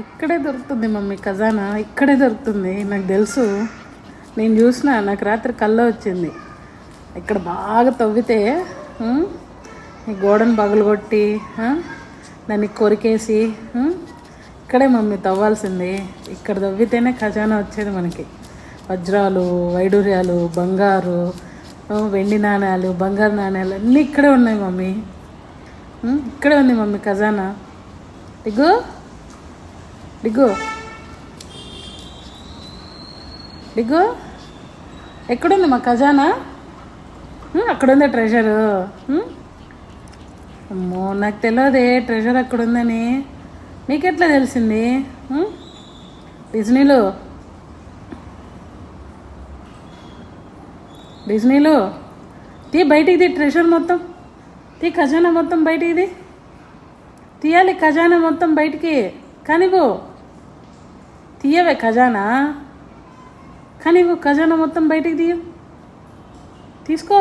ఇక్కడే దొరుకుతుంది మమ్మీ ఖజానా, ఇక్కడే దొరుకుతుంది. నాకు తెలుసు, నేను చూసిన, నాకు రాత్రి కళ్ళ వచ్చింది. ఇక్కడ బాగా తవ్వితే ఈ గోడను పగలగొట్టి దాన్ని కొరికేసి ఇక్కడే మమ్మీ తవ్వాల్సింది. ఇక్కడ తవ్వితేనే ఖజానా వచ్చేది మనకి. వజ్రాలు, వైడూర్యాలు, బంగారు, వెండి నాణ్యాలు, బంగారు నాణ్యాలు అన్నీ ఇక్కడే ఉన్నాయి మమ్మీ. ఇక్కడే ఉంది మమ్మీ ఖజానా. డిగ్గు డిగ్గు డిగ్గు, ఎక్కడుంది మా ఖజానా? అక్కడుందా ట్రెజరు? అమ్మో, నాకు తెలియదే ట్రెజర్ అక్కడ ఉందని. నీకెట్లా తెలిసింది? డిజ్నీలో తీ బయటికి, తీ ట్రెజర్ మొత్తం, తీ ఖజానా మొత్తం బయటికి తీయాలి. ఖజానా మొత్తం బయటికి కానివ్వు, తీయవే ఖజానా, కానివ్వు ఖజానా మొత్తం బయటికి తీసుకో.